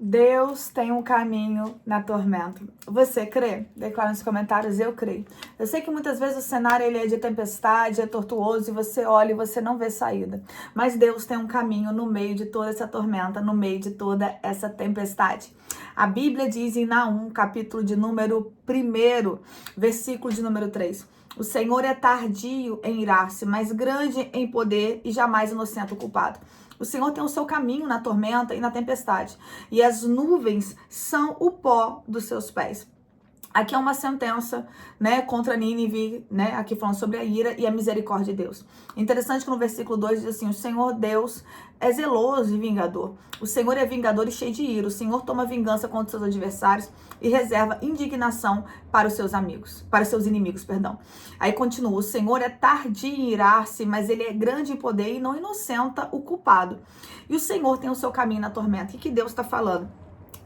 Deus tem um caminho na tormenta. Você crê? Declara nos comentários, eu creio. Eu sei que muitas vezes o cenário ele é de tempestade, é tortuoso, e você olha e você não vê saída. Mas Deus tem um caminho no meio de toda essa tormenta, no meio de toda essa tempestade. A Bíblia diz em Naum, capítulo de número 1, versículo de número 3. O Senhor é tardio em irar-se, mas grande em poder e jamais inocente o culpado. O Senhor tem o seu caminho na tormenta e na tempestade, e as nuvens são o pó dos seus pés. Aqui é uma sentença, né, contra Nínive, né, aqui falando sobre a ira e a misericórdia de Deus. Interessante que no versículo 2 diz assim, o Senhor Deus é zeloso e vingador. O Senhor é vingador e cheio de ira. O Senhor toma vingança contra os seus adversários e reserva indignação para os seus amigos, para os seus inimigos, perdão. Aí continua, o Senhor é tardio em irar-se, mas ele é grande em poder e não inocenta o culpado. E o Senhor tem o seu caminho na tormenta. O que Deus está falando?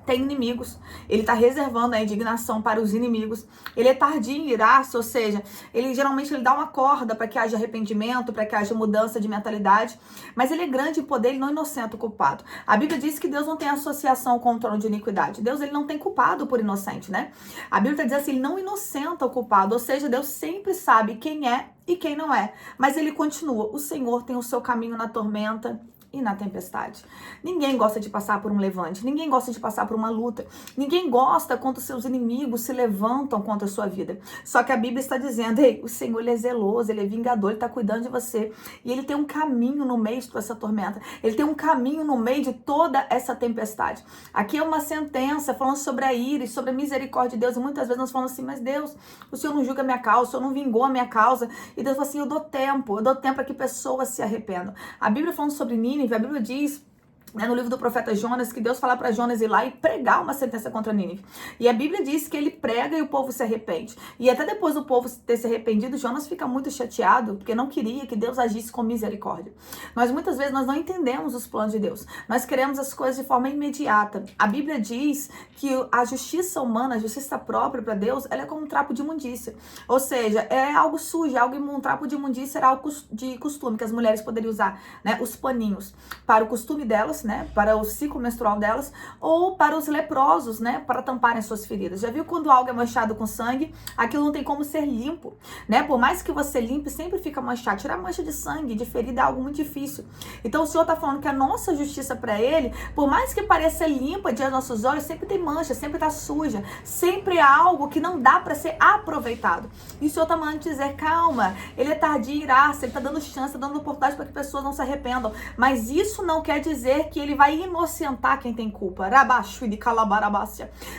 Tem inimigos, ele está reservando a indignação para os inimigos, ele é tardio em irar-se, ou seja, ele geralmente ele dá uma corda para que haja arrependimento, para que haja mudança de mentalidade, mas ele é grande em poder, ele não inocenta o culpado. A Bíblia diz que Deus não tem associação com o trono de iniquidade, Deus ele não tem culpado por inocente, né? A Bíblia está dizendo assim, ele não inocenta o culpado, ou seja, Deus sempre sabe quem é e quem não é, mas ele continua, o Senhor tem o seu caminho na tormenta e na tempestade. Ninguém gosta de passar por um levante, ninguém gosta de passar por uma luta, ninguém gosta quando os seus inimigos se levantam contra a sua vida. Só que a Bíblia está dizendo, ei, o Senhor ele é zeloso, ele é vingador, ele está cuidando de você. E ele tem um caminho no meio de toda essa tormenta, ele tem um caminho no meio de toda essa tempestade. Aqui é uma sentença falando sobre a ira e sobre a misericórdia de Deus, e muitas vezes nós falamos assim, mas Deus, o Senhor não julga a minha causa, o Senhor não vingou a minha causa. E Deus fala assim, eu dou tempo para que pessoas se arrependam. A Bíblia falando sobre Nínive, a Bíblia diz, né, no livro do profeta Jonas, que Deus fala para Jonas ir lá e pregar uma sentença contra Nínive. E a Bíblia diz que ele prega e o povo se arrepende. E até depois do povo ter se arrependido, Jonas fica muito chateado, porque não queria que Deus agisse com misericórdia. Mas muitas vezes nós não entendemos os planos de Deus. Nós queremos as coisas de forma imediata. A Bíblia diz que a justiça humana, a justiça própria para Deus, ela é como um trapo de imundícia. Ou seja, é algo sujo, um trapo de imundícia era algo de costume que as mulheres poderiam usar, né, os paninhos, para o costume delas, né, para o ciclo menstrual delas, ou para os leprosos, né, para tamparem suas feridas. Já viu quando algo é manchado com sangue? Aquilo não tem como ser limpo, né? Por mais que você limpe, sempre fica manchado. Tirar mancha de sangue, de ferida é algo muito difícil. Então o Senhor está falando que a nossa justiça para Ele, por mais que pareça limpa diante dos nossos olhos, sempre tem mancha, sempre está suja, sempre é algo que não dá para ser aproveitado. E o Senhor está mandando dizer, calma, Ele é tardio em irar-se, Ele está dando chance, está dando oportunidade para que pessoas não se arrependam. Mas isso não quer dizer que ele vai inocentar quem tem culpa.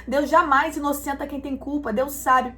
Deus jamais inocenta quem tem culpa. Deus sabe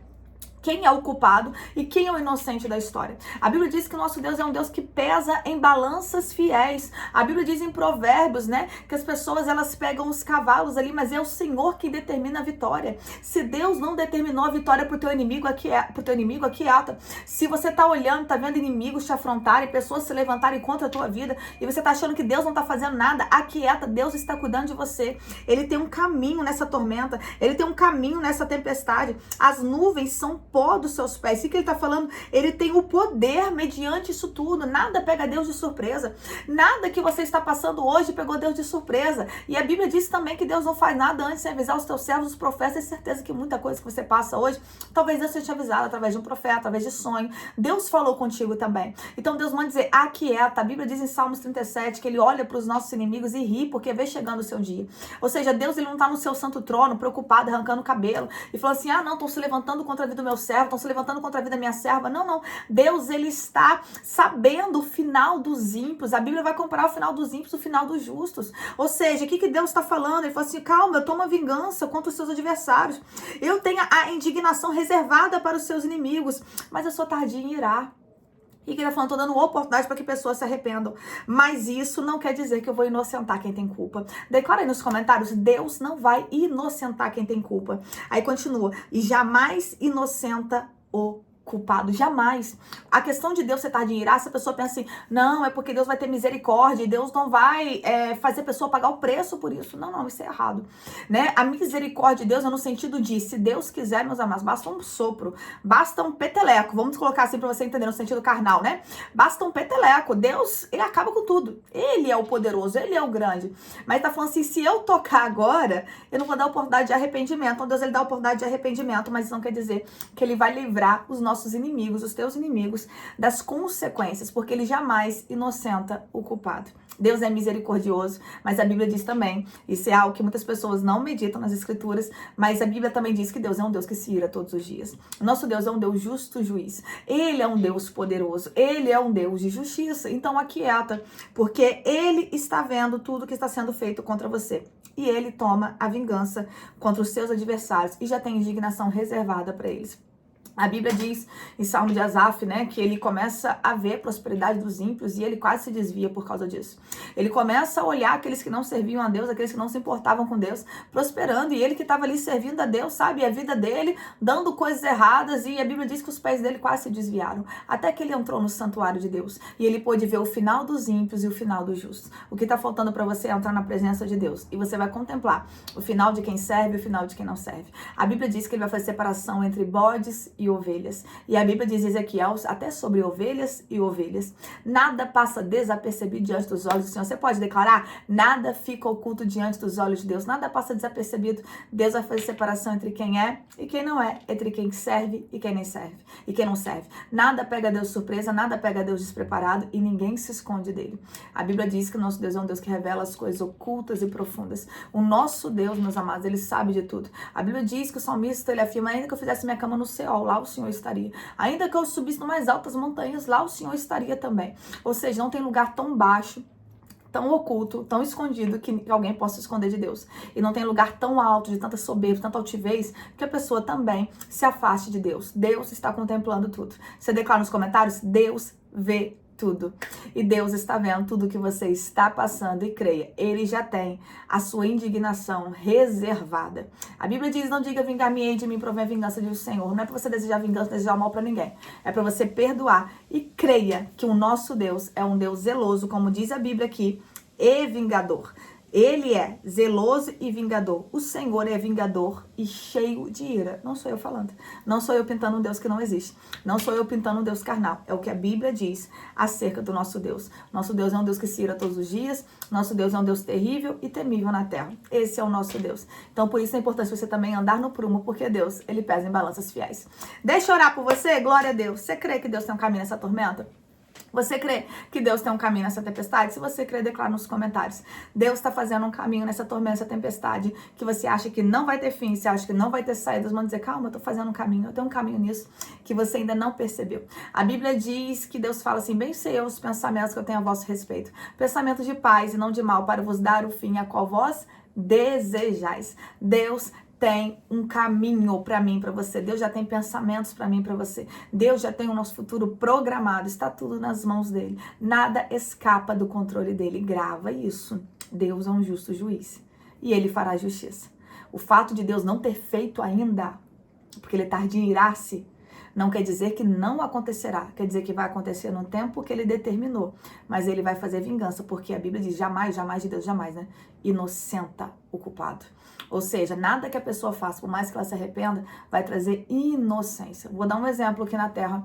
quem é o culpado e quem é o inocente da história. A Bíblia diz que o nosso Deus é um Deus que pesa em balanças fiéis. A Bíblia diz em Provérbios, né, que as pessoas elas pegam os cavalos ali, mas é o Senhor que determina a vitória. Se Deus não determinou a vitória pro teu inimigo, aquieta. Se você tá olhando, tá vendo inimigos te afrontarem, pessoas se levantarem contra a tua vida e você tá achando que Deus não tá fazendo nada, aquieta, Deus está cuidando de você. Ele tem um caminho nessa tormenta, ele tem um caminho nessa tempestade. As nuvens são pó dos seus pés. O que ele está falando? Ele tem o poder mediante isso tudo. Nada pega Deus de surpresa. Nada que você está passando hoje pegou Deus de surpresa. E a Bíblia diz também que Deus não faz nada antes de avisar os teus servos, os profetas. É certeza que muita coisa que você passa hoje, talvez Deus seja te avisado através de um profeta, através de sonho. Deus falou contigo também. Então Deus manda dizer, aquieta. A Bíblia diz em Salmos 37 que ele olha para os nossos inimigos e ri porque vê chegando o seu dia. Ou seja, Deus ele não está no seu santo trono, preocupado, arrancando o cabelo e falando assim, não, estão se levantando contra a vida do meu servo, estão se levantando contra a vida da minha serva. Não. Deus, ele está sabendo o final dos ímpios. A Bíblia vai comparar o final dos ímpios o final dos justos. Ou seja, o que Deus está falando? Ele fala assim, calma, eu tomo a vingança contra os seus adversários. Eu tenho a indignação reservada para os seus inimigos, mas eu sou tardio em irar. E que ele está falando, estou dando oportunidade para que pessoas se arrependam. Mas isso não quer dizer que eu vou inocentar quem tem culpa. Declara aí nos comentários, Deus não vai inocentar quem tem culpa. Aí continua, e jamais inocenta o culpado, jamais. A questão de Deus ser tardio em irar, se a pessoa pensa assim, não, é porque Deus vai ter misericórdia e Deus não vai fazer a pessoa pagar o preço por isso. Não, isso é errado, né? A misericórdia de Deus é no sentido de, se Deus quiser, meus amados, basta um sopro, basta um peteleco, vamos colocar assim pra você entender no sentido carnal, né? Basta um peteleco, Deus, ele acaba com tudo. Ele é o poderoso, ele é o grande. Mas tá falando assim, se eu tocar agora, eu não vou dar oportunidade de arrependimento. Então Deus, ele dá oportunidade de arrependimento, mas isso não quer dizer que ele vai livrar os nossos inimigos, os teus inimigos, das consequências, porque ele jamais inocenta o culpado. Deus é misericordioso, mas a Bíblia diz também, isso é algo que muitas pessoas não meditam nas escrituras, mas a Bíblia também diz que Deus é um Deus que se ira todos os dias. O nosso Deus é um Deus justo juiz. Ele é um Deus poderoso. Ele é um Deus de justiça. Então aquieta, porque ele está vendo tudo que está sendo feito contra você. E ele toma a vingança contra os seus adversários e já tem indignação reservada para eles. A Bíblia diz em Salmo de Asaf, né, que ele começa a ver a prosperidade dos ímpios e ele quase se desvia por causa disso. Ele começa a olhar aqueles que não serviam a Deus, aqueles que não se importavam com Deus, prosperando, e ele que estava ali servindo a Deus, sabe, a vida dele, dando coisas erradas, e a Bíblia diz que os pés dele quase se desviaram, até que ele entrou no santuário de Deus, e ele pôde ver o final dos ímpios e o final dos justos. O que está faltando para você é entrar na presença de Deus, e você vai contemplar o final de quem serve e o final de quem não serve. A Bíblia diz que ele vai fazer separação entre bodes e ovelhas. E a Bíblia diz em Ezequiel até sobre ovelhas e ovelhas. Nada passa desapercebido diante dos olhos do Senhor. Você pode declarar? Nada fica oculto diante dos olhos de Deus. Nada passa desapercebido. Deus vai fazer separação entre quem é e quem não é. Entre quem serve e quem nem serve. E quem não serve. Nada pega Deus de surpresa. Nada pega Deus despreparado. E ninguém se esconde dele. A Bíblia diz que o nosso Deus é um Deus que revela as coisas ocultas e profundas. O nosso Deus, meus amados, ele sabe de tudo. A Bíblia diz que o salmista, ele afirma, ainda que eu fizesse minha cama no céu, lá o Senhor estaria. Ainda que eu subisse nas mais altas montanhas, lá o Senhor estaria também. Ou seja, não tem lugar tão baixo, tão oculto, tão escondido que alguém possa esconder de Deus. E não tem lugar tão alto, de tanta soberba, tanta altivez, que a pessoa também se afaste de Deus. Deus está contemplando tudo. Você declara nos comentários, Deus vê tudo. E Deus está vendo tudo que você está passando e creia, ele já tem a sua indignação reservada. A Bíblia diz, não diga vingar-me-ei, de mim provém a vingança, diz o Senhor. Não é para você desejar vingança, desejar mal para ninguém. É para você perdoar e creia que o nosso Deus é um Deus zeloso, como diz a Bíblia aqui, e vingador. Ele é zeloso e vingador. O Senhor é vingador e cheio de ira. Não sou eu falando. Não sou eu pintando um Deus que não existe. Não sou eu pintando um Deus carnal. É o que a Bíblia diz acerca do nosso Deus. Nosso Deus é um Deus que se ira todos os dias. Nosso Deus é um Deus terrível e temível na terra. Esse é o nosso Deus. Então, por isso é importante você também andar no prumo, porque Deus, ele pesa em balanças fiéis. Deixa eu orar por você. Glória a Deus. Você crê que Deus tem um caminho nessa tormenta? Você crê que Deus tem um caminho nessa tempestade? Se você crê, declara nos comentários. Deus está fazendo um caminho nessa tormenta, nessa tempestade, que você acha que não vai ter fim, você acha que não vai ter saída. Deus manda dizer, calma, eu estou fazendo um caminho, eu tenho um caminho nisso, que você ainda não percebeu. A Bíblia diz que Deus fala assim, bem sei eu os pensamentos que eu tenho a vosso respeito. Pensamentos de paz e não de mal, para vos dar o fim a qual vós desejais. Deus tem um caminho para mim, para você. Deus já tem pensamentos para mim, para você. Deus já tem o nosso futuro programado. Está tudo nas mãos dele. Nada escapa do controle dele. Grava isso. Deus é um justo juiz. E ele fará justiça. O fato de Deus não ter feito ainda, porque ele tardia em irar-se, não quer dizer que não acontecerá. Quer dizer que vai acontecer no tempo que ele determinou. Mas ele vai fazer vingança, porque a Bíblia diz jamais, jamais de Deus, jamais, né? Inocenta o culpado. Ou seja, nada que a pessoa faça, por mais que ela se arrependa, vai trazer inocência. Vou dar um exemplo aqui na Terra.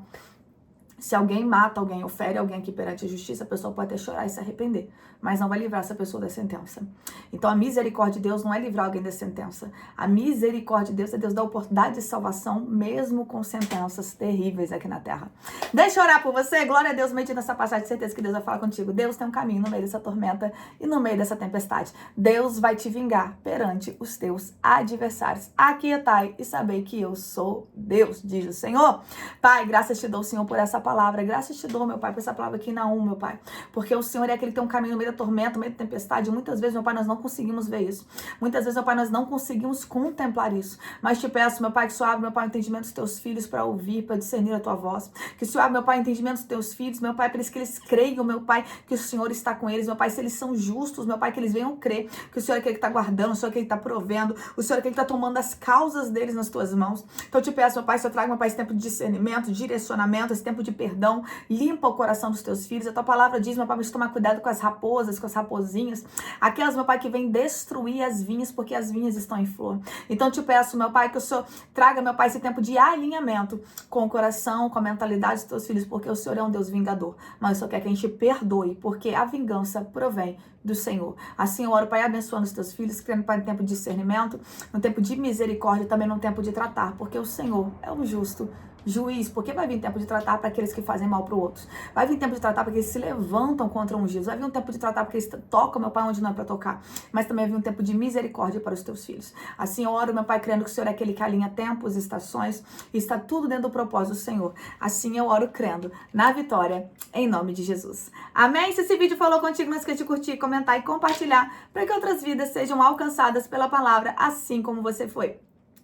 Se alguém mata alguém ou fere alguém aqui perante a justiça, a pessoa pode até chorar e se arrepender, mas não vai livrar essa pessoa da sentença. Então a misericórdia de Deus não é livrar alguém da sentença. A misericórdia de Deus é Deus dar oportunidade de salvação, mesmo com sentenças terríveis aqui na terra. Deixa eu orar por você. Glória a Deus, medita nessa passagem, de certeza que Deus vai falar contigo. Deus tem um caminho no meio dessa tormenta e no meio dessa tempestade. Deus vai te vingar perante os teus adversários. Aquietai e sabei que eu sou Deus, diz o Senhor. Pai, graças te dou, Senhor, por essa palavra. palavra. Graças te dou, meu Pai, por essa palavra aqui na meu Pai. Porque o Senhor é aquele que tem um caminho no meio da tormenta, no meio da tempestade. E muitas vezes, meu Pai, nós não conseguimos ver isso. Muitas vezes, meu Pai, nós não conseguimos contemplar isso. Mas te peço, meu Pai, que o Senhor abra, meu Pai, o entendimento dos teus filhos para ouvir, para discernir a tua voz. Que o Senhor abra, meu Pai, o entendimento dos teus filhos, meu Pai, para que eles creiam, meu Pai, que o Senhor está com eles. Meu Pai, se eles são justos, meu Pai, que eles venham crer que o Senhor é aquele que está guardando, o Senhor é aquele que está provendo, o Senhor é aquele que está tomando as causas deles nas tuas mãos. Então eu te peço, meu Pai, que o Senhor traga, meu Pai, esse tempo de discernimento, direcionamento, esse tempo de perdão, limpa o coração dos teus filhos. A tua palavra diz, meu Pai, para tomar cuidado com as raposas, com as raposinhas, aquelas, meu Pai, que vêm destruir as vinhas, porque as vinhas estão em flor. Então eu te peço, meu Pai, que o Senhor traga, meu Pai, esse tempo de alinhamento com o coração, com a mentalidade dos teus filhos, porque o Senhor é um Deus vingador, mas o Senhor quer que a gente perdoe, porque a vingança provém do Senhor. Assim eu oro, Pai, abençoando os teus filhos, criando, Pai, um tempo de discernimento, um tempo de misericórdia, também num tempo de tratar, porque o Senhor é um justo juiz, porque vai vir tempo de tratar para aqueles que fazem mal para outros. Vai vir tempo de tratar para aqueles que se levantam contra ungidos. Vai vir um tempo de tratar porque eles tocam, meu Pai, onde não é para tocar. Mas também vai vir um tempo de misericórdia para os teus filhos. Assim eu oro, meu Pai, crendo que o Senhor é aquele que alinha tempos, estações, e está tudo dentro do propósito do Senhor. Assim eu oro crendo na vitória, em nome de Jesus. Amém? Se esse vídeo falou contigo, não esqueça de curtir, comentar e compartilhar para que outras vidas sejam alcançadas pela palavra, assim como você foi.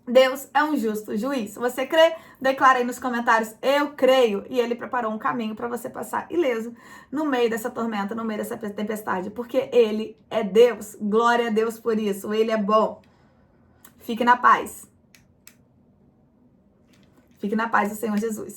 Deus é um justo juiz. Você crê? Declara aí nos comentários, eu creio. E ele preparou um caminho para você passar ileso no meio dessa tormenta, no meio dessa tempestade. Porque ele é Deus. Glória a Deus por isso. Ele é bom. Fique na paz. Fique na paz do Senhor Jesus.